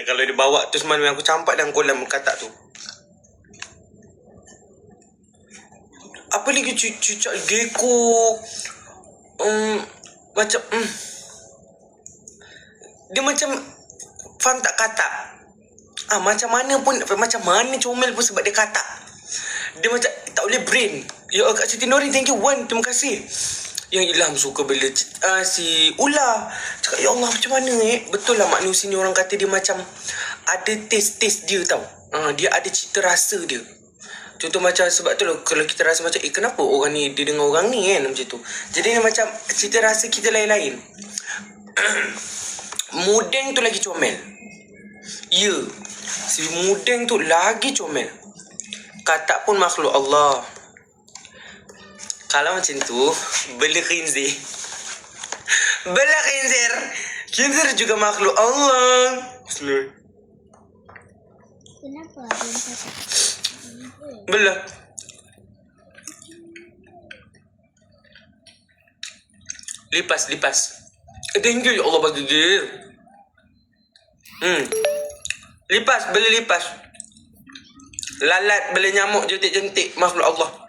Kalau dia bawa tu semalam aku campak dalam kolam katak tu. Apa lagi cucuk gecko. Macam dia macam faham tak katak? Macam mana comel pun sebab dia katak. Dia macam tak boleh brain. Ya Kak Siti Nori, thank you Wan, terima kasih. Yang Ilham suka bila si Ula cakap, ya Allah macam mana betul lah manusia ni, orang kata dia macam ada taste dia tau. Dia ada cita rasa dia. Contoh macam sebab tu lah, kalau kita rasa macam kenapa orang ni dia dengan orang ni kan, macam tu. Jadi dia macam cita rasa kita lain-lain. Mudeng tu lagi comel. Ya, si mudeng tu lagi comel. Katak pun makhluk Allah. Kalau macam tu, bela khinzir. Bela khinzir. Khinzir juga makhluk Allah. Kenapa? Bela. Lipas. Thank you ya Allah bagi dia. Lipas, bela lipas. Lalat, bela nyamuk jentik-jentik, makhluk Allah.